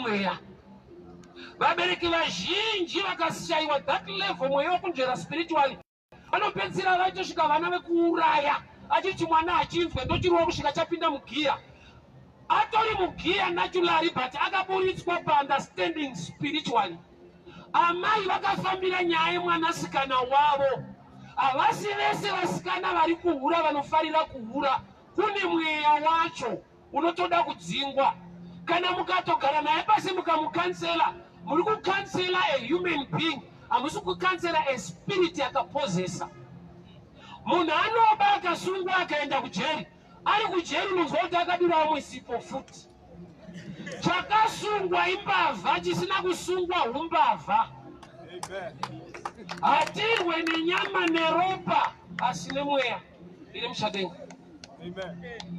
mweya. Vabereki vazhinji vakashaiwa that level mweya wekunzvera spiritually. Vanopedzisira vachosvika vana vekuuraya. Achiti mwana achinzwe ndochiriwo kusvika chapinda mugiya. Atori mugiya naturally but akaburitswa understanding spiritually. Amai vakafambira nyaya yemwanasikana wavo. Havasi vese vasikana vari kuhura vanofarira kuhura. Kune mweya wacho unotoda kudzingwa. Kana mukatogara naye pasi mukamukansela, muri kukansela a human being, hamusi kukansela a spirit yakapozesa. Munhu anoba akasungwa akaenda kujeri. Ari kujeri unonzwa kuti akadira vamwe sipo futi. Chakasungwa imbavha chisina kusungwa humbavha. Hatirwe nenyama neropa asi nemweya iri muchadenga.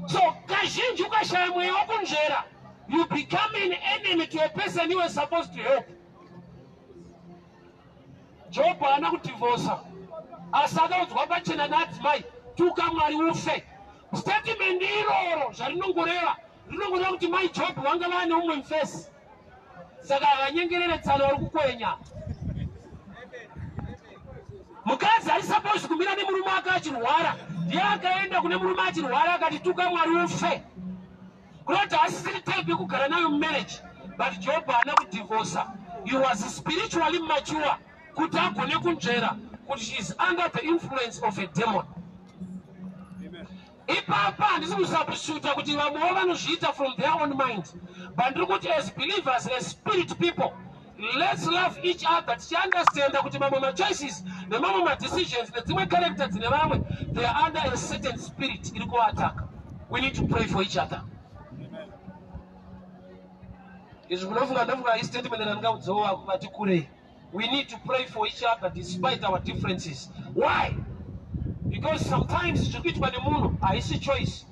So kazhinji ukashaya mweya wekunzvera, you become an enemy to a person you were supposed to help. Job haana kudivorca. Asi akaudzwa pachena naadzimai, tuka Mwari ufe. Statement iroro zvarinongoreva rinongoreva kuti mai Job vanga vane umwe mufesi. Saka havanyengerere tsano vari kukwenya. Mukadzi ari supposed kumira nemurume wake achirwara, ndiye akaenda kune murume achirwara akati tuka Mwari ufe. Kunoti hasisiri type yekugara nayo mumarriage. But Job haana kudivorca. He was spiritually mature kuti agone kunzvera kuti she is under the influence of a demon. Ipapa handisi kusabhusuta kuti vamwewo vanozviita from their own mind. But ndiri kuti as believers, as spirit people, let's love each other. Tichiunderstanda kuti mamwe machoices nemamwe madecisions nedzimwe character dzine vamwe, they are under a certain spirit iri kuvataka. We need to pray for each other. Izvi munofunga istatement ndandingaudzawo vati kurei. We need to pray for each other despite our differences. Why? Because sometimes zvikuitwa nemunhu haisi choice.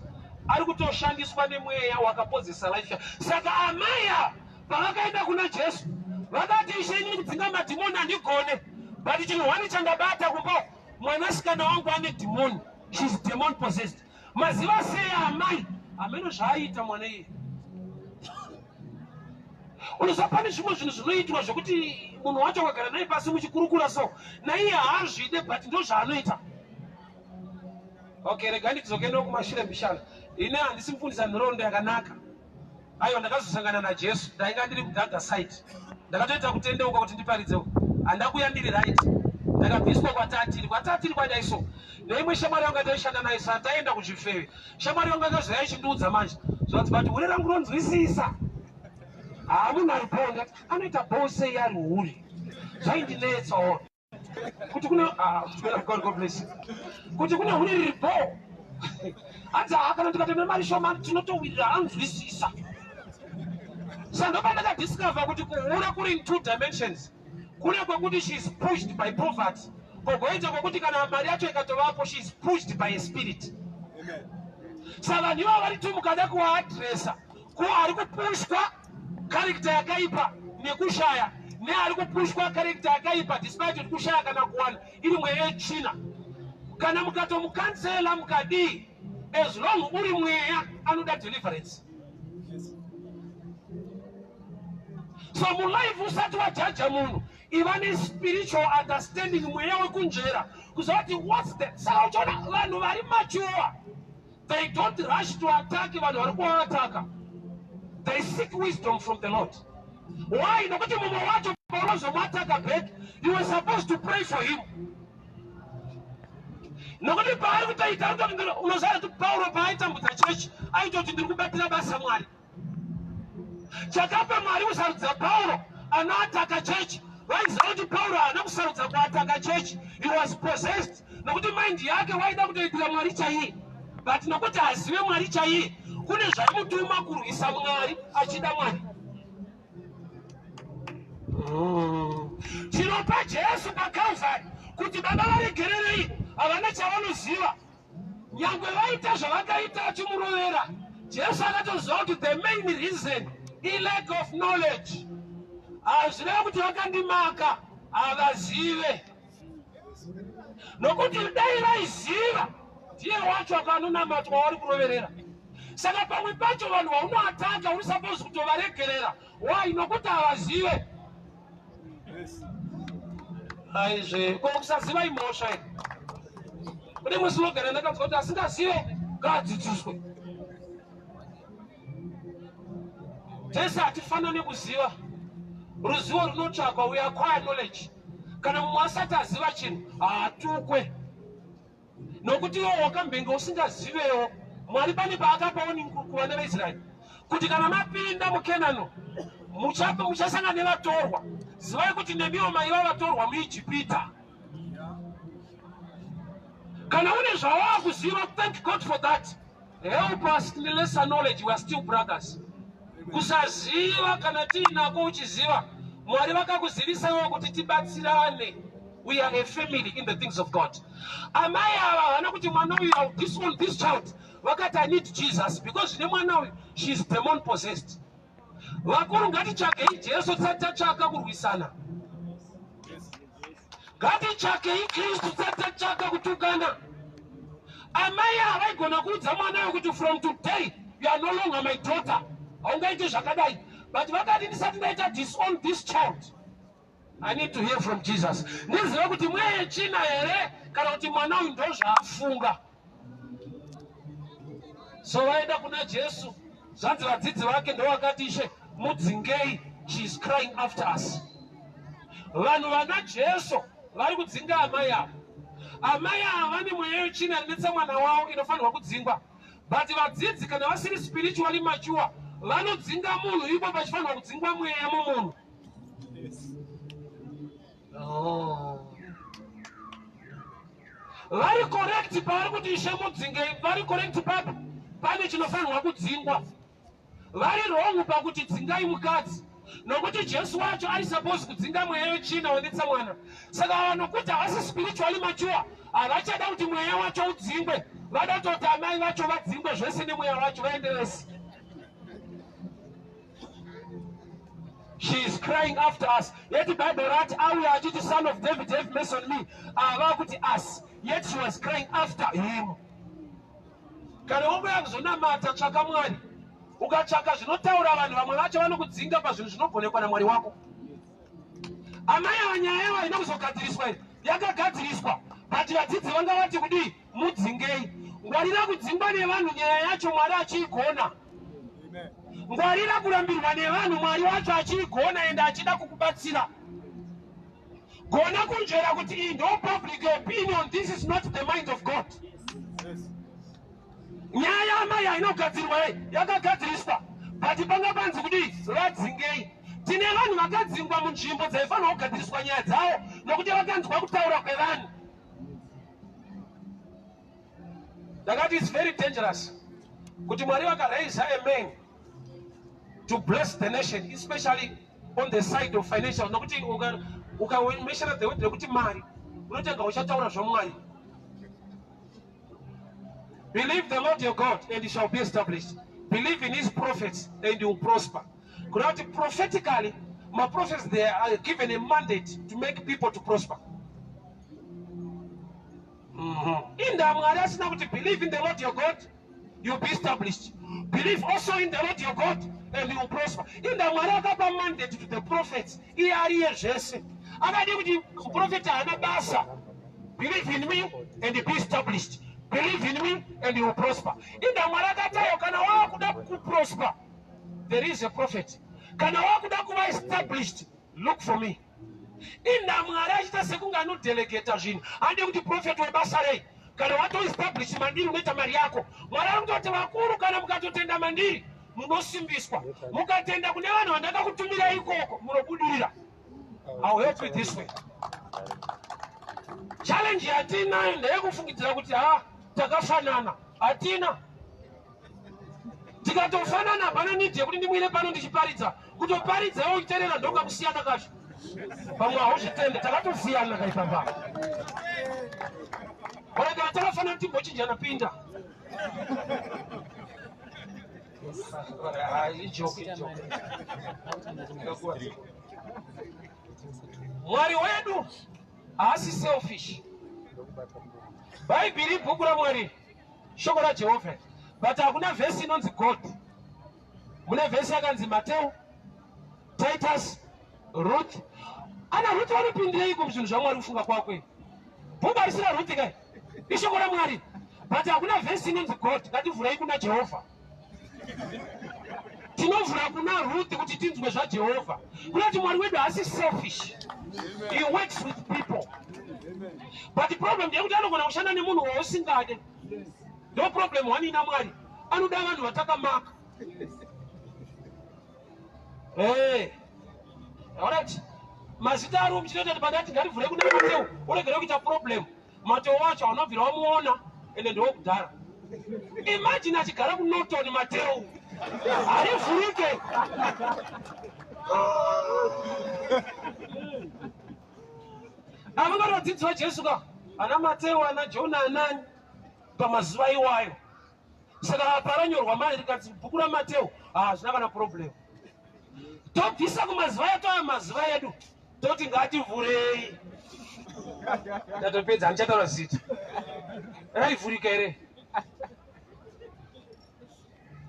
Ari kutoshandiswa nemweya wakapozesa life. Saka amaya pavakaenda kuna Jesu vakati Ishe ini kudzinga madhimoni handigone, but chinhuhwani chandabata kumba mwanasikana wangu ane dhimoni. She's demon possessed. Maziva sei amai ameno zvaaita mwana iye. Unozva pane zvimwe zvinhu zvinoitwa zvokuti munhu wacho akagara naye pasi muchikurukura so naiye haazvide but ndo zvaanoita. Okay, regani tizokendewo kumashure mbishana. Ine handisi mufundisa nhoroondo yakanaka. Aiwa, ndakazosangana naJesu, ndainga ndiri kudhaga site. Ndakatoita kutendeuka kuti ndiparidzewo. Handakuya ndiri right. Ndakabviswa kwatatiri kwadaiso. Neimwe shamwari yangu ataishanda naye sa taenda kuchifeve. Shamwari yangu akazoya ichindiudza manje. Zvati but hure rangu ronzwisisa. Munhu ariponda anoita bose yari huri. Zvaindinetsawo. Kuti kuna God bless you. Kuti kuna huri riripo. Hata kana tikatema mari shoma tinotowirira anzwisisa. Saka ndakadiscover kuti kuhura kuri in two dimensions. Kune kwekuti she is pushed by poverty. Kogoita kwekuti kana mari yacho ikatovapo she is pushed by a spirit. Amen. Saka ndivo vari tu mukada kuaddressa. Ku ari kupushwa character yakaipa nekushaya. Ne ari kupushwa character yakaipa despite kushaya kana kuwana iri mweya yechina. Kana mukatomukansela mukadi, as long uri mweya anoda deliverance. So mu life usati wajaja munhu, iva ne spiritual understanding mweya wekunzvera. Kuzoti what's that? Saka uchiona vanhu vari mature, they don't rush to attack vanhu vari kuvataka. They seek wisdom from the Lord. Why? Nokuti mumwe wacho paunozomuataka back, you were supposed to pray for him. Nokuti paari kutoita unoziva kuti Paulo paaitambudza chechi aitoti ndiri kubatira basa Mwari. Chakapa Mwari kusarudza Paulo anoataka chechi, vaiziva kuti Paulo haana kusarudza kuataka chechi. He was possessed. Nokuti mind yake waida kutoitira Mwari chaiye. But nokuti hazive Mwari chaiye, kune zvaimutuma kurwisa Mwari achida Mwari. Chinopa Jesu paKalvari kuti baba varegererei havana chavanoziva. Nyangwe vaita zvavakaita vachimurovera, Jesu akatoziva kuti the main reason lack of knowledge. Hazvireva kuti vakandimaka, havazive. Nokuti dai vaiziva, ndiye wacho akanonamatwa vari kuroverera. Saka pamwe pacho vanhu vaunoataka uri supposed kutovaregerera Why? Nokuti avazive. Aizve kokusaziva imosha iri. Kune musi wogara ndakanzwa kuti asingazive ngadzidziswe. Tese hatifanani kuziva. Ruzivo runotsvakwa, we acquire knowledge. Kana mumwe asati aziva chinhu hatukwe. Nokuti iwo wakambenga usingazivewo, Mwari pane paakapawo kuvana veIsraeri kuti kana mapinda muKenani muchasangana nevatorwa. Zivai kuti nemiwo maiva vatorwa muIjipita. Kana une zvawava kuziva, thank God for that. Help us in the lesser knowledge, we are still brothers. Kusaziva kana tiinako uchiziva, Mwari vakakuzivisawo kuti tibatsirane. We are a family in the things of God. Amai ava vana kuti mwana uyu, this child, vakati I need Jesus because ne mwana uyu, she is demon possessed. Vakuru ngatichakei Jesu tisati tatsvaka kurwisana. Ngatichakei Kristu tisati tatsvaka kutukana. Amai ava vaigona kuudza mwana uyu kuti from today you are no longer my daughter. Haungaiti zvakadai. But vakati ndisati ndaita disown this child, I need to hear from Jesus. Ndizive kuti mweya china here kana kuti mwana uyu ndozvaafunga. So vaenda kuna Jesu. Zvanzi vadzidzi vake ndovakati Ishe mudzingei, she is crying after us. Vanhu vana Jesu vari kudzinga amai ava. Amai ava vane mweya wechina inetsa mwana wavo inofanirwa kudzingwa. But vadzidzi kana vasiri spiritually mature vanodzinga munhu ipo pachifanirwa kudzingwa mweya mumunhu. Vari correct pavari kuti Ishe mudzingei, vari correct papi pane chinofanirwa kudzingwa. Vari wrong pakuti dzingai mukadzi, nokuti Jesu wacho ari supposed kudzinga mweya wechina wanetsa mwana. Saka vanhu kuti havasi spiritually mature havachada kuti mweya wacho udzingwe, vada kutoti amai vacho vadzingwe zvese nemweya wacho vaenderese. She is crying after us. Yet the Bible writes, I will the son of David have mercy on me. Avakuti us. Yet she was crying after him. Kana umwe akuzonamata tsvaka Mwari. Ukatsvaka zvinotaura vanhu vamwe vacho vanokudzinga pazvinhu zvinogonekwa naMwari wako. Amai ava nyaya yavo ina kuzogadziriswa iri. Yakagadziriswa. But vadzidzi vanga vati kudii mudzingei. Ngwarira kudzingwa nevanhu nyaya yacho Mwari achiigona. Ngwarira kurambirwa nevanhu Mwari wacho achiigona ende achida kukubatsira. Gona kunjera kuti iyi ndo public opinion, this is not the mind of God. Nyaya amai inogadzirwa yakagadziriswa. But panga panzi kudii vadzingei. Tine vanhu vakadzingwa munzvimbo dzaifanirwa kugadziriswa nyaya dzavo nokuti vakanzwa kutaura kwevanhu. That is very dangerous. Kuti Mwari vakaraise a man to bless the nation, especially on the side of financial. Nokuti ukameshana the way kuti mari unotanga uchataura zvomwari. Believe the Lord your God and he shall be established. Believe in his prophets and you will prosper. Because prophetically, my prophets, they are given a mandate to make people to prosper. In the Mwari, believe in the Lord your God, you will be established. Believe also in the Lord your God and you will prosper. In the Mwari, mandate to the prophets. Believe in me and be established. Believe in me and you will prosper. In the Mwari, prosper. There is a prophet. Kana wakuda kuva established, look for me. In the Mwari sekunga no delegate jin. Ande kuti prophet webasa rei. Kana wato establish mandiri unoita mari yako. Mwari unoti vakuru kana mukatotenda mandiri munosimbiswa. Mukatenda kune vanhu vandaka kutumira ikoko munobudirira. I'll help you this way. Challenge yatina ndeyekufungidzira kuti takafanana. Atina. Tikatofanana pana nidhi yekuti ndimwire pano ndichiparidza. Kutoparidza woiterera ndonga kusiyana kacho. Pamwe hauzvitende takatosiyana kaipamba. Kana takafana timbochinjana pinda. Mwari wedu haasi selfish. Bhaibheri ibhuku raMwari, shoko raJehovha. But hakuna vhesi inonzi God. Mune vhesi yakanzi Mateo writers Ruth ana Ruth wanopindira iko muzvinhu zvaMwari kufunga kwakwe. Bhuku harisina Ruth kai ishoko raMwari, but hakuna vhesi inonzi God ngativhurai kuna Jehovha. Tinovhura kuna Ruth kuti tinzwe zvaJehovha. Kunoti Mwari wedu haasi selfish. He works with people. But the problem ndeyekuti anogona kushanda nemunhu wausingade. No problem wani naMwari. Anoda vanhu vatakamaka. Alright. Mazita ari muchitoti pandati ngativhure kuna Mateo, uregere kuita problem. Mateo wacho anobvira wamuona ende ndokudhara. Imagine achigara kuNorton Mateo. Arivhurike. Avanganodzidzwa Jesu ka ana Mateo ana Jona anani pamazuva iwayo. Saka paranyorwa mari rikati bhuku raMateo zvina kana problem. Tobvisa kumazuva edu amazuva edu toti ngativhurei. Tatopedza anichataura zita. Raivhurika here?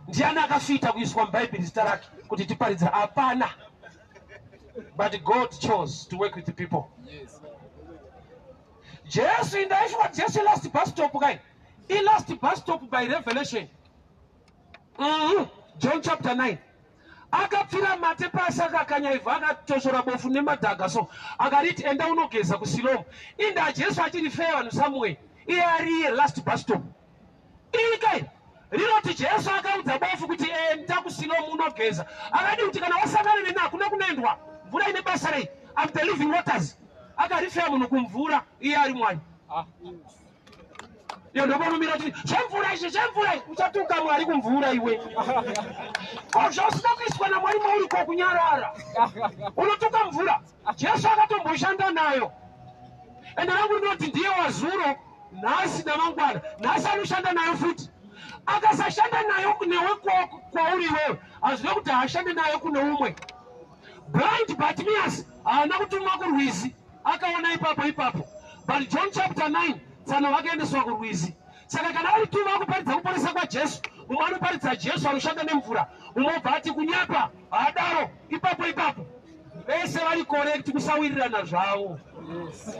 Ndiani akafita kuiswa muBhaibheri zita rake kuti tiparidza? Hapana. But God chose to work with the people. Yes. Jesu indaishwa Jesu last bus stop kai. I last bus stop by Revelation. John chapter 9. Akapfira mate pasi akakanyaivha akatoshora bofu nemadhaga so akariti enda unogeza kuSilomu. Inda Jesu achirifeya vanhu Samuel. Iye ariye last bus stop. Iyi kai rinoti Jesu akaudza bofu kuti enda kuSilomu unogeza. Akati kuti kana wasangana neni hakuna kunoendwa. Mvura ine basa rei. I'm the living waters. Akarifeya munhu kumvura. Iye ari Mwari. Iyo ndopanomira kuti zvemvura uchatuka Mwari kumvura iwe. Zvausina kuiswa naMwari mauri ko kunyarara. Unotuka mvura. Jesu akatomboshanda nayo. Ende rangu rinoti ndiye wazuro nhasi namangwana. Nhasi anoshanda nayo futi. Akasashanda nayo newe kwauri iwewe hazvina kuti haashande nayo kune umwe. Blind Bartimaeus haana kutumwa kurwizi, akaona ipapo. But John chapter 9 tsana vakaendeswa kurwizi. Saka kana ari tuma kuparidza kuporesa kwaJesu, umwe anoparidza Jesu anoshanda nemvura, umwe obva ati kunyapa haadaro ipapo. Vese vari correct kusawirirana zvavo. Yes.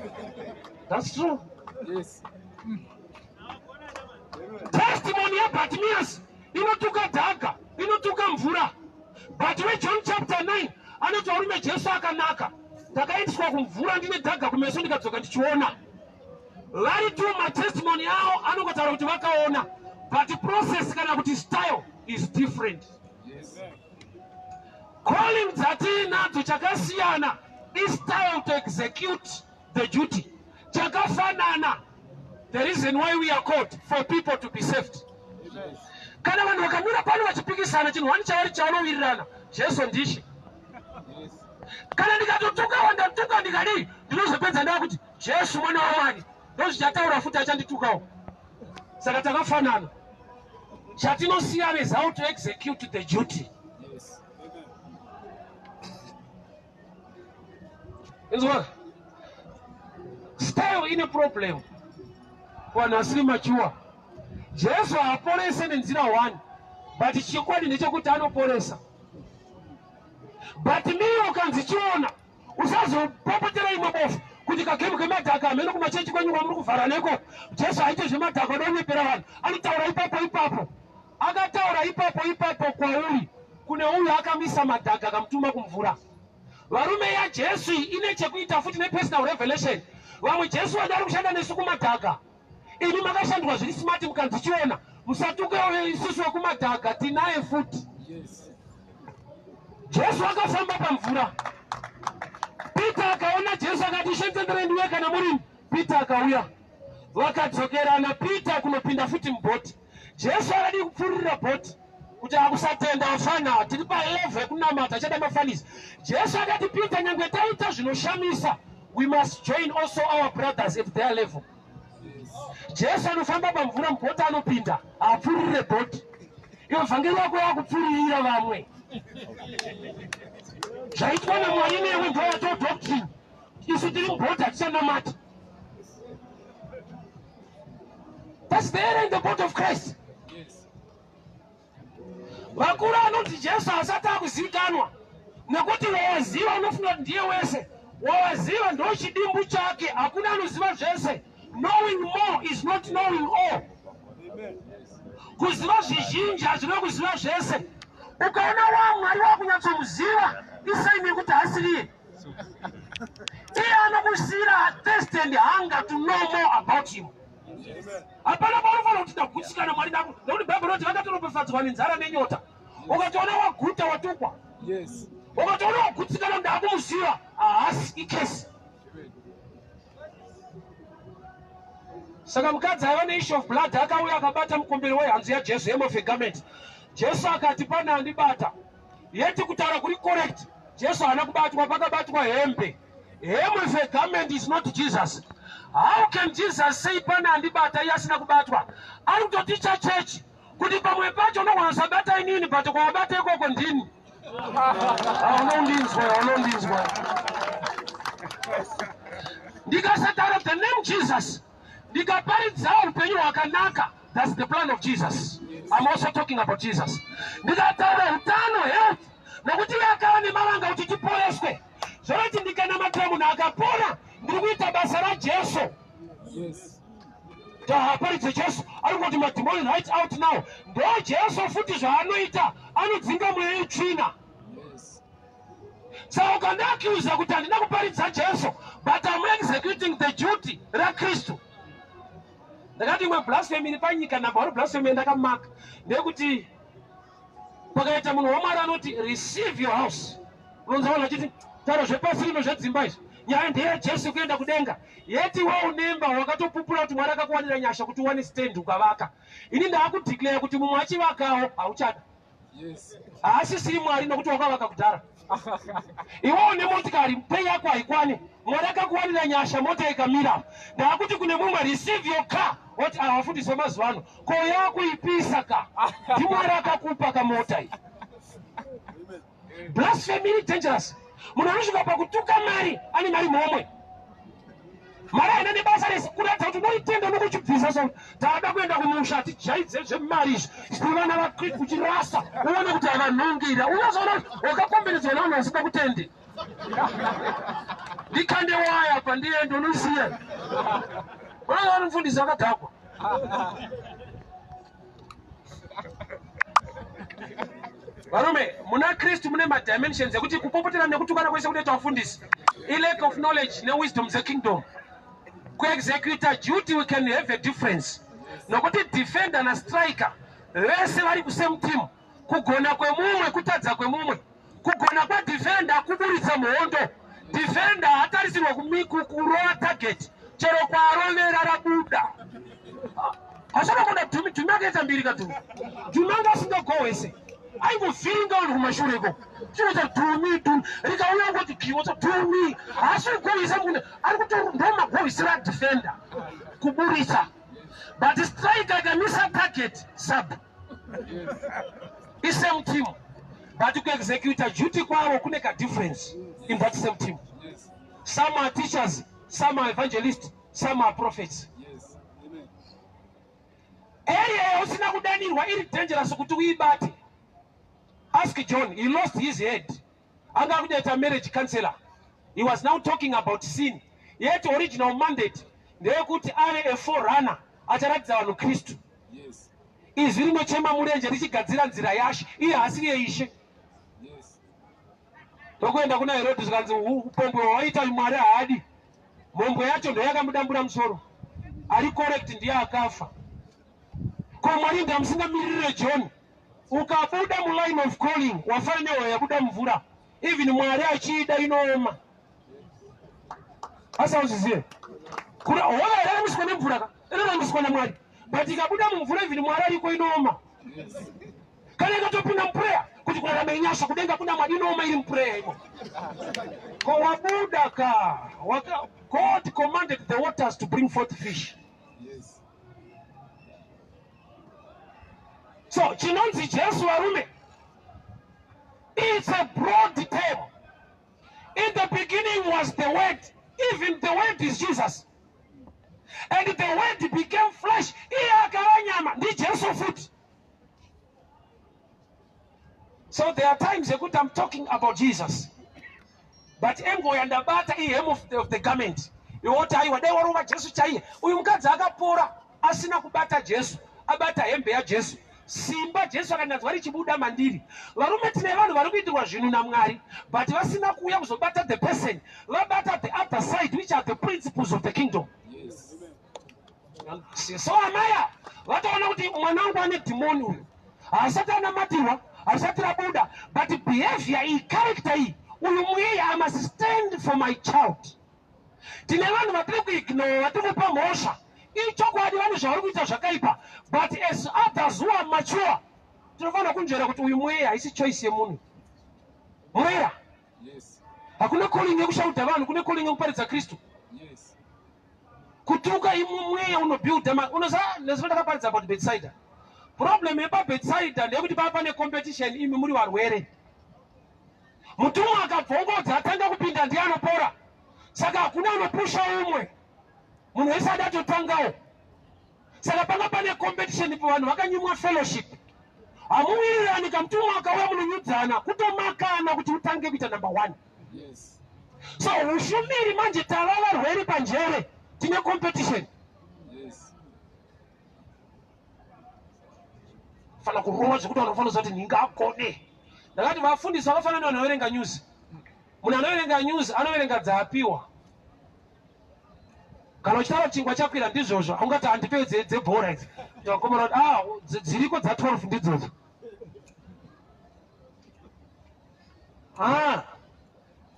That's true. Yes. Testimony yaBartimaeus inotuka dhaga, inotuka mvura. But when John chapter 9 anoti varume Jesu akanaka, ndakaendeswa kumvura ndine dhaga kumeso ndikadzoka ndichiona. Vari tu matestimony avo anongotaura kuti vakaona, but the process kana kuti style is different. Yes. Calling dzatinadzo chakasiyana is style to execute the duty. Chakafanana. The reason why we are called for people to be saved. Yes. Kana vanhu vakamira pano vachipikisana chinhu wani chavari chaunowirirana Jesu ndishi. Yes. Kana ndikatotuka wandatuka ndikadii ndinozopedza ndakuti Jesu mwana waMwari ndozvichataura futi achanditukawo. Saka takafanana. Chatinosiyana is how to execute the duty. Yes. Inzwa. Style ine problem. Vanhu vasiri machuwa. Jesu haaporese nenzira 1, but chikwadi ndechekuti anoporesa. But miyo ukanzichiona usazopopotera imwe bofu kuti kagemu kemadhaka hameno kumachechi kwenyu kwamuri kuvhara neko. Jesu haite zvemadhaka odonepera vanhu, anotaura ipapo. Akataura ipapo kwauri kune uyu akamisa madhaka akamutuma kumvura. Varume yaJesu ine chekuita futi nepersonal revelation. Vamwe Jesu wadari kushanda nesu kumadhaka. Ini makashandwa zviri smart mukanzichiona. Musatuka isusu wekumadhaka tinaye futi. Yes. Jesu akafamba pamvura. Peter akaona Jesu akati shenzenderai ndiwe kana muri. Peter akauya. Vakadzokerana Peter kunopinda futi mubhoti. Jesu akadi kupfurira bhoti kuti akusatenda afana tiri pa11 kunamata chada mafanisi. Jesu akati Peter nyangwe taita zvinoshamisa, we must join also our brothers at their level. Jesu anofamba pamvura mubhoti anopinda apfurire bhoti. Iwe vhangeri wako yakupfurira vamwe. Zvaitwa naMwari newe ndoyato doctrine. Isu tiri mubhoti hatichanamata. That's there in the body of Christ. Yes. Vakuru anoti Jesu asati akuzivikanwa. Nekuti wawaziva unofunga ndiye wese. Wawaziva ndo chidimbu chake. Hakuna anoziva zvese. Knowing more is not knowing all. Kuziva zvizhinji hazvina kuziva zvese. Ukaona waMwari wakunyatsomuziva isaini kuti hasiriye. Iye anokusira thirst and hunger to know more about him. Hapana paunofanira kuti ndagutsikana Mwari nako. Nekuti Bhaibheri rinoti vakatoropafadzwa nenzara nenyota. Ukatoona waguta watukwa. Yes. Ukatoona wagutsikana ndakumuziva haasi ikesi. Saka mukadzi aiva neissue of blood akauya akabata mukumbiri wehanzu yaJesu, hem of a garment. Jesu akati pana andibata. Yeti kutaura kuri correct. Jesu haana kubatwa, pakabatwa hembe. Hem of a garment is not Jesus. How can Jesus say pana andibata iye asina kubatwa? Ari kutoticha church kuti pamwe pacho unogona kusabata inini but kwabata ikoko ndini. Unondinzwa. Ndikasataura the name Jesus. Ndikaparidza upenyu hwakanaka. That's the plan of Jesus. I'm also talking about Jesus. Ndikataura utano, health. Nokuti yakava nemavanga kuti tiporeswe. Zvoroti ndikanamatira munhu akapona, ndiri kuita basa raJesu. Yes. Taparidze Jesu. Ari kuti madhimoni right out now. Ndo Jesu futi zvaanoita. Anodzinga mweya itsvina. Yes. Saka ukandiakiuza kuti handina kuparidza Jesu, but I'm executing the duty raKristu. Ndakati imwe blasphemy panyika namba wari blasphemy ndakamaka. Ndekuti pakaita munhu waMwari anoti receive your house. Unonzaona achiti taura zvepasi rino zvedzimba izvi. Nyaya ndeyaJesu kuenda kudenga. Yeti waunemba wakatopupura kuti Mwari akakuwanira nyasha kuti uwane stand ukavaka. Ini ndakudeclare kuti mumwe achivakawo hauchada. Yes. Haasisiri Mwari nokuti wakavaka kudhara. Iwe une motikari pay yako haikwani. Mwari akakuwanira nyasha mota ikamira. Ndakuti kune mumwe receive your car. What awafundise mazuva ano. Ko yako ipisa ka. Mwari akakupa kamota iyi. Blasphemy is dangerous. Munhu anosvika pakutuka mari ane mari momwe. Mari haina nebasa rese kurata kuti unoitenda nokuchibvisa so taada kuenda kumusha tijaidze zvemari izvi. Tine vana vaKristu kuchirasa. Uone kuti avanhongera. Unozoona wakakomberedzwa navanhu vasina kutende. Ndikande waya pandiende unoziya. Unozoona mufundisi akadhakwa. Varume, muna Kristu mune madimensions ekuti kupopotera nekutukana kwese kunoita vafundisi. Lack of knowledge newisdom the kingdom. Kuexecuta duty we can have a difference. Nokuti defender na striker vese vari kusame team. Kugona kwemumwe kutadza kwemumwe. Kugona kwa defender kuburitsa muhondo. Defender hatarisirwa kurowa target. Chero kwarovera rabuda. Asana kuna Dumi akaita mbiri katumi. Dumi anga asingago wese. Aingovhiringa vanhu kumashureko. Chinoita Dumi. Rikauya ngoti kiwota Dumi. Haasiri kugohwisa munhu. Ari kutori ndomagohwisira defender. Kuburisa. But striker akamisa target sub. Is same team. But to execute a duty kwavo kune ka difference in that same team. Some are teachers, some are evangelists, some are prophets. Yes. Amen. Area usina kudanirwa iri dangerous kuti uibate. Ask John, he lost his head. Anga kuita marriage counselor. He was now talking about sin. Yet original mandate ndeyekuti ave a forerunner acharatidza vanhu Kristu. Yes. Izvi rinochema murenje richigadzira nzira yaShe. Iye haasiri yeIshe. Yes. Tokuenda kuna Herodi zvikanzi upombwe hwaita Mwari haadi. Mhombwe yacho ndoyakamudambura musoro. Ari correct ndiye akafa. Ko Mwari ndamusingamirire John. Ukabuda mu line of calling wafanya yabuda mvura. Even Mwari achida inooma. Asa uzizie. Kuna wala yale msikone mvura ka. Ene msikone Mwari. But ikabuda mvura even Mwari aliko inooma. Kana ikatopinda mprayer kuti kuna ramenyasha kudenga kuna Mwari inooma ili mprayer iko. Ko wabuda ka. God commanded the waters to bring forth fish. Yes. So chinonzi Jesu varume. It's a broad term. In the beginning was the word. Even the word is Jesus. And the word became flesh. Iye akava nyama. Ndi Jesu futi. So there are times I'm talking about Jesus. But engo yandabata hii hem of the garment. Iwota hii wadai waruwa Jesu chaiye. Uyu mkazi akapora asina kubata Jesu. Abata hembe ya Jesu. Simba Jesu akanazwari chibuda mandiri. Varume tine vanhu varikuitirwa zvinhu naMwari, but vasina kuuya kuzobata the person. Vabata the other side, which are the principles of the kingdom. Yes. So amaya vataona kuti mwanangu ane demoni uyu. Asati anamatirwa, asati rabuda, but behavior hii, character hii, uyu mweya, I must stand for my child. Tine vanhu vatiri kuignore, vatiri kupa mhosva. Ichokwadi vanhu zvavari kuita zvakaipa, but as others who are mature, tinofanira kunzvera kuti uyu mweya haisi choice yemunhu. Mweya. Yes. Hakuna calling yekushauta vanhu, kune calling yekuparidza Kristu. Yes. Kutuka imu mweya unobuilda unoziva ndakaparidza about Bethsaida. Problem yepaBethsaida ndeyekuti pava pane competition, imi muri varwere. Mutumwa akabvongodza atanga kupinda ndiye anopora. Saka hakuna anopusha umwe. Munhu wese adatotangawo. Saka panga pane competition pavanhu vakanyimwa fellowship. Hamuwirirani kamutumwa akauya munonyudzana kutomakana kuti utange kuita number 1. Yes. So ushumiri manje tava varwere panjere, tine competition. Yes. Fana kurowa zvekuti vanofana zoti ndingakone. Ndakati vafundisi vakafanana nevanhu vanoverenga news. Munhu anoverenga news anoverenga dzaapiwa. Kana uchitaura chingwa chakwira ndizvozvo, haungati handipewe dzebhora idzi. Ndakomana kuti dziriko dza12 ndidzodzo.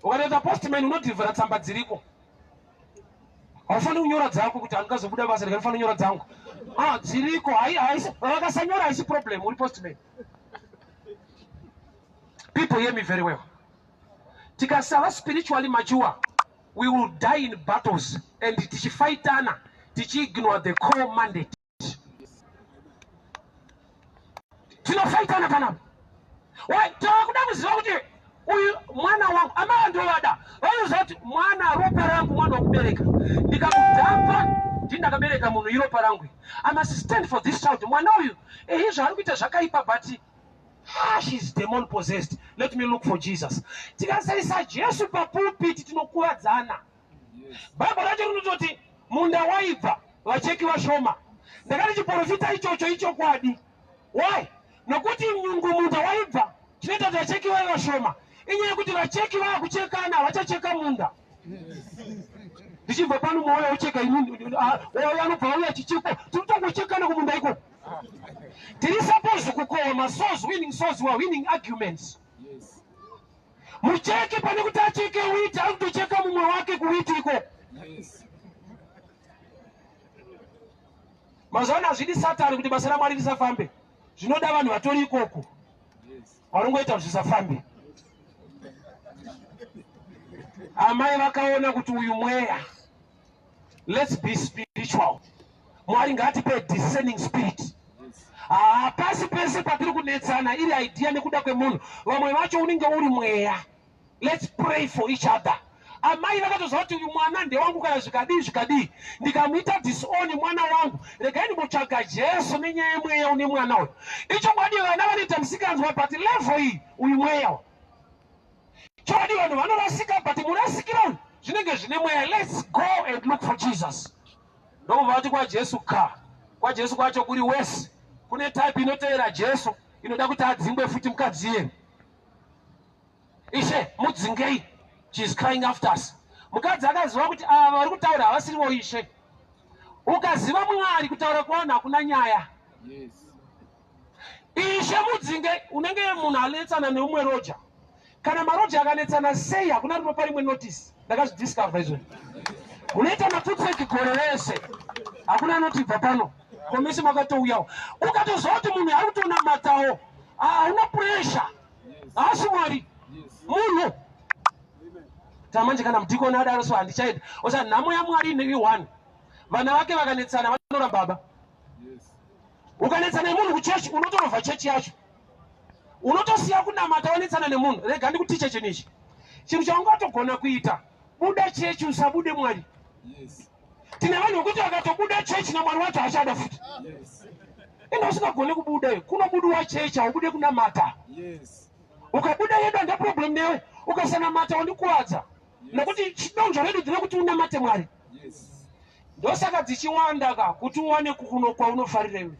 Ukatoita postman unodhivhera tsamba dziriko. Haufaniri kunyora dzako kuti handingazobuda basa ndikanofanira kunyora dzangu. Dziriko, vakasanyora haisi problem, uri postman. People hear me very well. Tikasava spiritually mature, we will die in battles and tichifaitana, tichiignore the core mandate. Tinofaitana panapa. Why? Takuda kuziva kuti uyu mwana wangu ama ndovada. Vanoziva kuti mwana ropa rangu mwana wokubereka. Ndikamudhapa ndindakabereka munhu iropa rangu. I must stand for this child. Mwana uyu zvaari kuita zvakaipa, but she's demon possessed. Let me look for Jesus. Tikasarisa Jesu papulpiti tinokuvadzana. Bible racho rinototi munda waibva vacheki vashoma. Ndakati chiprofita ichocho ichokwadi. Why? Nokuti nyungu munda waibva chinoita kuti vacheki vave vashoma. Inyaya yekuti vacheki vava kuchekana vachacheka munda. Ndichibva pano mwoyo ucheka inini oyo anobva uya chichiko tinotongochekana kumunda iko. Tiri supposed kukoma souls, winning souls, we are winning arguments. Yes. Mucheke pane kuti acheke witi akutocheka mumwe wake kuwiti iko. Yes. Mazuva hazvidi Satani kuti basa raMwari risafambe. Zvinoda vanhu vatori ikoko. Yes. Varongoita kuti zvisafambe. Amai vakaona kuti uyu mweya. Let's be spiritual. Mwari ngatipe discerning spirit. Pasi pese patiri kunetsana iri idea nekuda kwemunhu. Vamwe vacho unenge uri mweya. Let's pray for each other. Amai vakatoziva kuti uyu mwana ndewangu kana zvikadii. Ndikamuita disown mwana wangu. Regai ndimutsvaga Jesu nenyaya yemweya une mwana uyu. Ichokwadi vana vanoita musikanzwa but level iyi uyu mweya. Chokwadi vanhu vanorasika but murasikira uyu zvinenge zvine mweya. Let's go and look for Jesus. Ndokubva vati kwaJesu kwa Jesu kwacho kuri wese. Kune type inoteera Jesu inoda kuti adzingwe futi mukadzi yenu. Ishe mudzingei. She is crying after us. Mukadzi akaziva kuti ava vari kutaura havasirivo Ishe. Ukaziva Mwari kutaura kwavanhu hakuna nyaya. Yes. Ishe mudzinge. Unenge munhu anetsana neumwe roja. Kana maroja akanetsana sei hakuna rinopa rimwe notice. Ndakazvidiscover izvozvo. Unoita mapfutseki gore rese. Hakuna notibva pano. Komisi makatouyawo. Ukatoziva kuti munhu ari kutonamatawo. Hauna pressure. Haasi Mwari. Munhu. Tamanje kana mudhikoni adaro so handichaenda. Osa nhamo yaMwari ine 1. Vana vake vakanetsana vanora baba. Yes. Ukanetsana nemunhu kuchechi unotonobva chechi yacho. Unotosiya kunamata wanetsana nemunhu. Rega ndikutiche chinhu ichi. Chinhu chaungatogona kuita. Buda chechi usabude Mwari. Yes. Tine vanhu vokuti vakatobuda chechi naMwari wacho achada futi. Yes. Enda usingagoni kubuda iyo. Kunobudiwa chechi haubude kunamata. Yes. ukabuda yedu anda problem newe ukasana mata wandikuwadza nokuti chidonzvo redu ndine kuti unamate Mwari. Ndosaka dzichiwanda ka kuti uone kuno kwaunofarira iwe.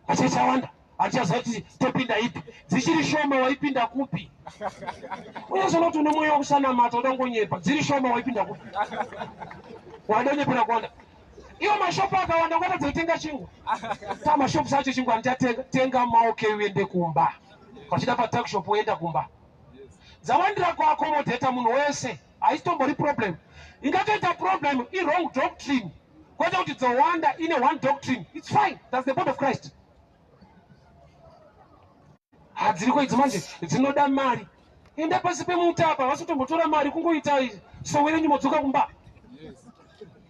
Achachawanda achazati topinda ipi dzichiri shoma waipinda kupi. Unozoona kuti une mwoyo wakusana mata udangonyepa dziri shoma waipinda kupi. Wadonyepera kuwanda. Iyo mashopu akawanda ukatadza kutenga chingwa. Ta mashopu sacho chingwa ndichatenga maoke uende kumba. Kwachida pa shop uenda kumba. Zawandira kwa accommodate munhu wese aisitombori problem. Ingatoita problem i wrong doctrine. Kwata kuti dzawanda ine one doctrine. It's fine. That's the body of Christ. Hadziriko idzi manje dzinoda mari. Enda pasi pemutapa wasutombotora mari kungoita sowere nyimo dzoka kumba.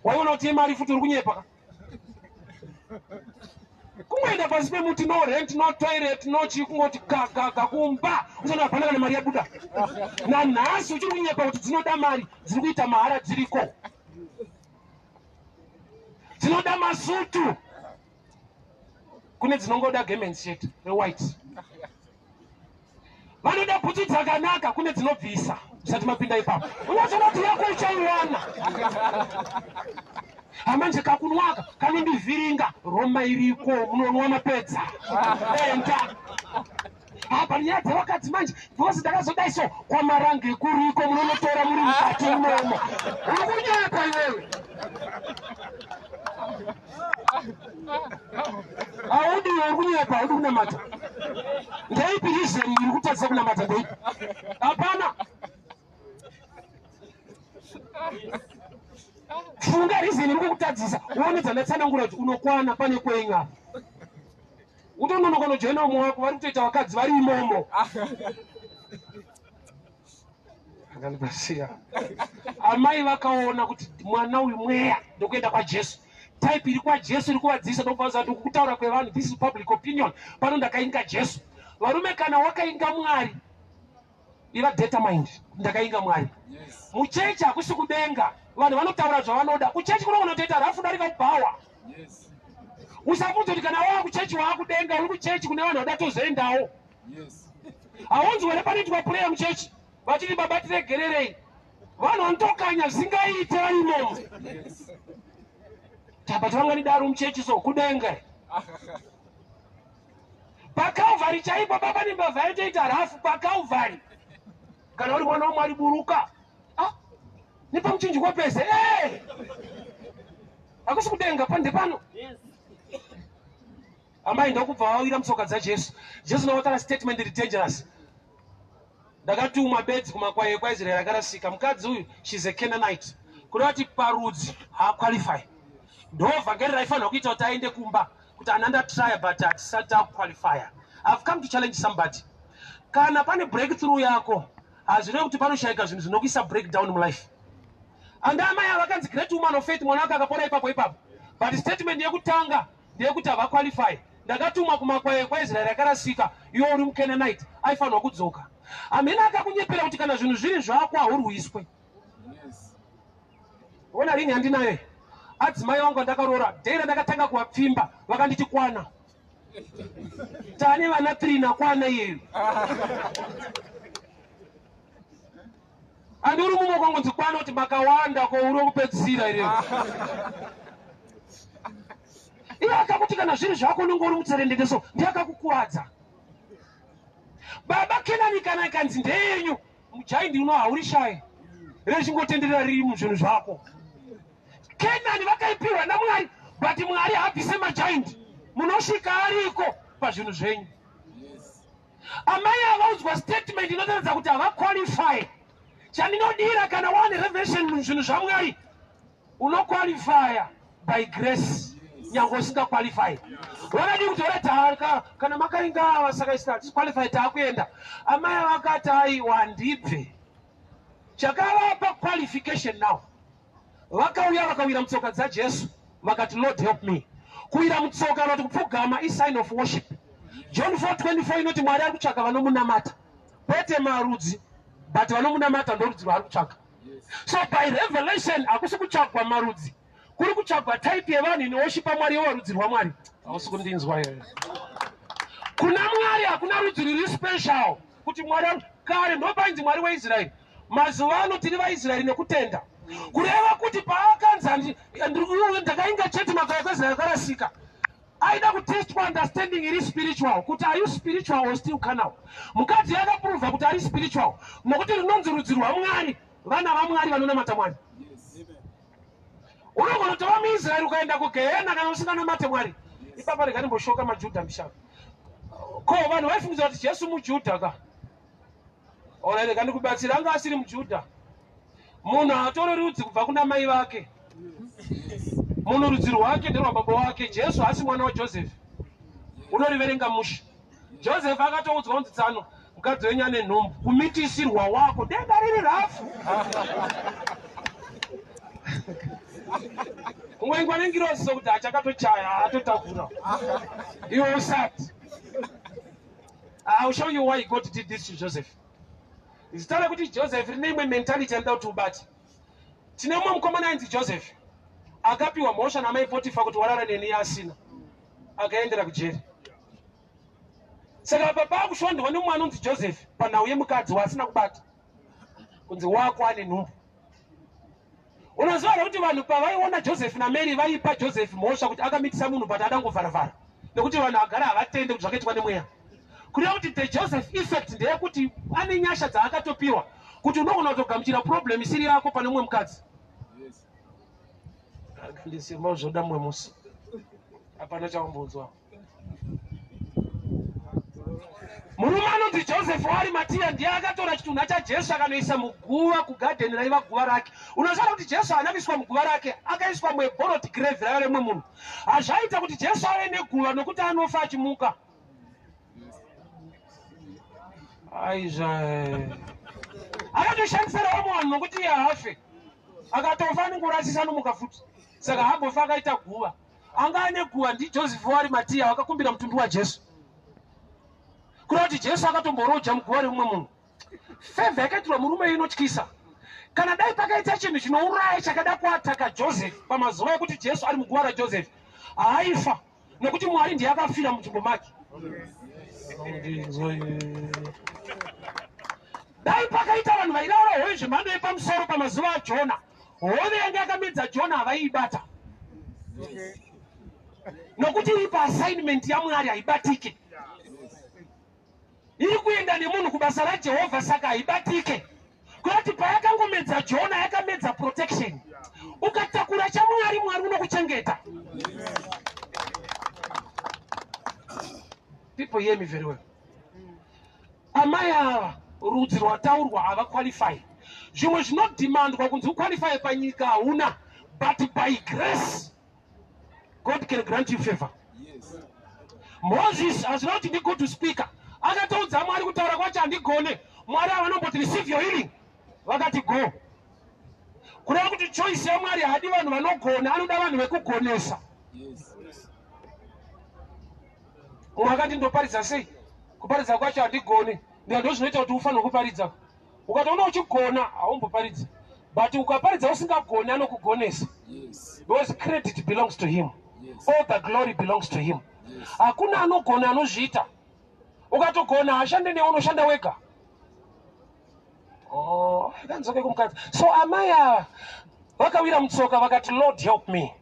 Waiona kuti mari futi uri kunyepa. Kungoenda pasi pemuti no rent no toilet no chikungoti kumba usana panaka mari yabuda. Na nhasi uchiri kunyepa kuti dzinoda mari dziri kuita mahara dziriko. Dzinoda masutu. Kune dzinongoda garment shirt white. Vanoda bhutsu dzakanaka kune dzinobvisa usati mapinda ipapo. Unozoona kuti yako uchaiwana. Hamanje kakunwaka kanondivhiringa Roma iriko munonwa mapedza. Enda. Apa nyadza wakati manje vose ndakazodaiso kwa marangi kuriko munonotora muri mukati munomo. Ukunyapa iwewe. Audi ukunyapa audi kunamata. Ndaipi reason iri kutadza kunamata ndaipi? Hapana. Funga reason iri kutadzisa uone dzandatsanangura kuti unokwana pane kwenga. Utononoka joina umwe wako vari kutoita vakadzi vari imomo. Akandibasiya. Amai vakaona kuti mwana uyu mweya ndokuenda kwa Jesu. Type iri kwa Jesu iri kuvadzisa ndokuvaza kuti kutaura kwevanhu this is public opinion. Pano ndakainga Jesu. Varume kana wakainga Mwari iva determined ndakainga Mwari. Muchechi hakusi kudenga. Vanhu vanotaura zvavanoda. Kuchechi kunogona kutoita rafu darika kupawa. Usabvunza kuti kana wakuchechi waakudenga uri kuchechi kune vanhu vadatozoendawo. Haunzi were panoitwa prayer muchechi vachiti baba tiregererei. Vanhu vanotokanya zvingaite vari imomo. But vanganidaro muchechi so kudenga. PaCalvary chaipo baba nimbavha yaitoita rafu paCalvary. Kana uri mwana waMwari buruka. Nepamuchinjikwa pese. Hakusi kudenga pande pano. Amai ndokubva vawira mutsoka dzaJesu. Jesu ndotaura statement iri dangerous. Ndakatumwa bedzi kumakwai ekwaIsraeri akarasika. Mukadzi uyu she's a Canaanite. Kureva kuti parudzi haaqualify. Ndovhangeri raifanirwa kuita kuti aende kumba kuti ananda try but hatisati qualifier. I've come to challenge somebody. Kana pane breakthrough yako hazvirevi kuti panoshayika zvinhu zvinokuisa breakdown mulife. Andamai avakanzi great woman of faith mwana wake akapona ipapo. But statement yekutanga ndeyekuti havaqualify. Ndakatumwa kumakwai ekwaIsraeri akarasika iwe uri muCanaanite aifanirwa kudzoka. Amene akakunyepera kuti kana zvinhu zviri zvako haurwiswe. Ona rini handinayo. Adzimai vangu vandakaroora dheira ndakatanga kuvapfimba vakanditi kwana. Tane vana 3 nakwana iyeyo. Andiri mumwe kwangu kwana kuti makawanda ko uri kupedzisira ireyo. Iye akakuti kana zviri zvako unenge uri mutserendende so ndiyakakukuwadza. Baba Kenani kana ikanzi ndeyenyu mujaindi uno hauri shaye. Rechingotenderera riri muzvinhu zvako. Kenani vakaipiwa naMwari but Mwari habvise majaindi. Munosvika ariko pazvinhu zvenyu. Amai avaudzwa statement inotaridza kuti havaqualify. Chandinodira kana wane revelation muzvinhu zvaMwari unoqualifya by grace. Nyange usingaqualify. Vakadi kuti orata kana makainga vasakaisa disqualify taakuenda. Amai vakati aiwa ndibve. Chakavapa qualification now. Vakauya vakawira mutsoka dzaJesu vakati Lord help me. Kuwira mutsoka vanoti kupfugama is sign of worship. John 4:24 inoti Mwari ari kutsvaka vanomunamata. Kwete marudzi but vanomunamata ndorudzi rwaari kutsvaka. So by revelation hakusi kutsvagwa marudzi. Kuri kutsvagwa type yevanhu inoworship Mwari yewarudzi rwaMwari. Hausi kundinzwa here. kuna mwari hakuna rudzi riri special kuti mwari kare ndopanzi mwari weIsraeri. Mazuva ano tiri vaIsraeri nekutenda. Kureva kuti paakanza ndakainga chete magaya kweIsraeri akarasika. Aida kutest kwa understanding iri spiritual. Kuti are you spiritual or still carnal? Mukadzi yakaprova kuti ari spiritual. Nokuti rinonzi rudzi rwaMwari, vana vaMwari vanonamata Mwari. Unogona tova muIsraeri ukaenda kugehena kana usinganamate Mwari. Ipapa reganimboshoka maJudha mishaka. Ko vanhu vaifungidzira kuti Jesu muJudha ka. Ora rekandikubatsira anga asiri muJudha. Munhu hatori rudzi kubva kuna mai vake. Munhu rudzi rwake nderwababa wake. Jesu hasi mwana waJosefu. Unoriverenga musha. Josefu akatoudzwa kunzi tsano mukadzi wenyu ane nhumbu, kumitisirwa wako denga riri rafu. Umwe nengirozi sokuti achakatochaya atotakura. Iwe usati. I'll show you why God did this to Joseph. Zitala kuti Joseph rine imwe mentality yandida kuti ubate. Tine mumwe mukomana ainzi Joseph. Akapiwa mhosva namai Potifa kuti warara neni asina. Akaendera kujeri. Saka baba akushondwa nomwana unzi Joseph panhau yemukadzi wasina kubata. Kunzi wako ane nhumbu. Unoziva kuti vanhu pavaiona Joseph naMary vaipa Joseph mhosva kuti akamitisa munhu but adangovharavhara. Nekuti vanhu agara havatende kuti zvakaitwa nemweya. Kureva kuti the Joseph effect ndeyekuti ane nyasha dzaakatopiwa kuti unogona kutogamuchira problem isiri yako pane mumwe mukadzi. Ndisima zvoda mumwe musi. Hapana chaumbodzwa. Murume anonzi Joseph waArimatea ndiye akatora chitunha chaJesu akanoisa muguva kugadheni raiva guva rake. Unoziva kuti Jesu haana kuiswa muguva rake, akaiswa muborrowed grave raiva remwe munhu. Hazvaita kuti Jesu ave neguva nokuti anofa achimuka. Akatoshandisirawo munhu nokuti iye hafe. Akatofa anongorasisa nomuka futi. Saka haambofa akaita guva. Anga ane guva ndiJoseph waArimatea wakakumbira mutumbi waJesu. Kureva kuti Jesu akatomboroja muguva remumwe munhu. Fevha yakaitirwa murume inotyisa. Kana dai pakaita chinhu chinouraya chakada kuataka Joseph pamazuva ekuti Jesu ari muguva raJoseph, haaifa nokuti Mwari ndiye akafira munzvimbo make. Dai pakaita vanhu vairaura hoyo zvemhando yepamusoro pamazuva aJona, hove yange yakamedza Jona havaiibata. Nokuti iri paassignment yaMwari haibatike. Iri kuenda nemunhu kubasa raJehovha saka haibatike. Kuti payakangomedza Jona yakamedza protection. Ukatakura chaMwari, Mwari unokuchengeta. People hear me very well. Amai ava rudzi rwataurwa hava qualify. Zvimwe zvinodimandwa kunzi uqualify panyika hauna, but by grace God can grant you favor. Moses hazina kuti ndi good speaker. Akatoudza Mwari kutaura kwacho handigone. Mwari havanomboti receive your healing. Vakati go. Kureva kuti choice yaMwari hadi vanhu vanogona, anoda vanhu vekugonesa. Umwe akati ndoparidza sei? Kuparidza kwacho handigone. Ndizvo zvinoita kuti ufanire kuparidza. Ukatoona uchigona haumboparidzi. But ukaparidza usingagoni anokugonesa. Because credit belongs to him. All the glory belongs to him. Hakuna anogona anozviita. Ukatogona hashande neunoshanda wega. Kanzoke kumukadzi. So amai ava vakawira mutsoka vakati Lord help me.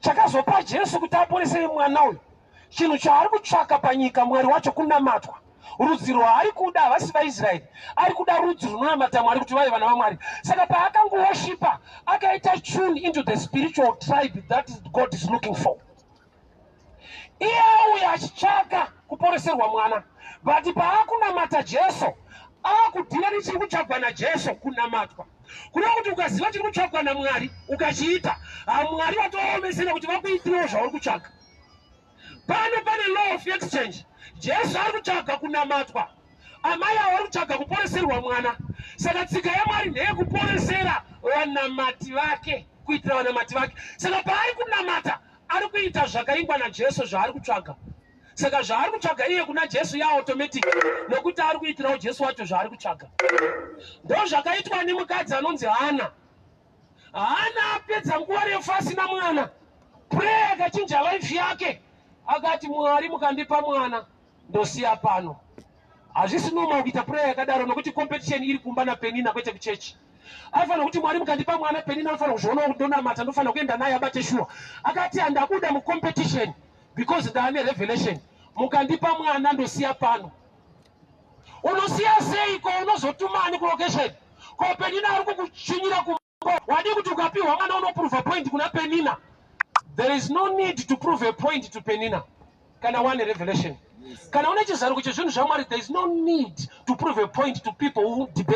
Chakazopa Jesu kuti aporese mwana uyu. Chinhu chaari kutsvaka panyika Mwari wacho kunamatwa. Rudzi rwaari kuda havasi vaIsraeri. Ari kuda rudzi runonamata Mwari kuti vave vana vaMwari. Saka paakangowoshipa akaita tune into the spiritual tribe that God is looking for. Iye uya achitsvaka kuporeserwa mwana. But paakunamata Jesu, akudhira nechiri kutsvagwa naJesu kunamatwa. Kureva kuti ukaziva chiri kutsvagwa naMwari ukachiita, Mwari vatoomesera kuti vakuitirewo zvauri kutsvaga. Pane law of exchange. Jesu ari kutsvaga kunamatwa. Amai avo ari kutsvaga kuporeserwa mwana. Saka tsika yaMwari ndeyekuporesera vanamati vake, kuitira vanamati vake. Saka paari kunamata, ari kuita zvakaingwa naJesu zvaari kutsvaga. Saka zvaari kutsvaga iye kuna Jesu yaautomatic, nokuti ari kuitirawo Jesu wacho zvaari kutsvaga. Ndo zvakaitwa nemukadzi anonzi Hana. Hana apedza nguva refu asina mwana. Prayer akachinja life yake. Akati Mwari mukandipa mwana, ndosiya pano. Hazvisi noma kuita prayer yakadaro nokuti competition iri kumba naPenina kwete kuchechi. Afana kuti Mwari mukandipa mwana Penina anofana kuzviona kuti ndonamata ndofana kuenda naye abate shuwa. Akati andabuda mucompetition because ndaane revelation. Mukandipa mwana ndosiya pano. Unosiya sei ko unozotumani ku location? Ko Penina ari kukuchinyira ku wadi kuti ukapiwa mwana unoprove a point kuna Penina. There is no need to prove a point to Penina. Kana one revelation. Kana une chizaro kuti zvinhu zvaMwari, there is no need to prove a point to people who debate.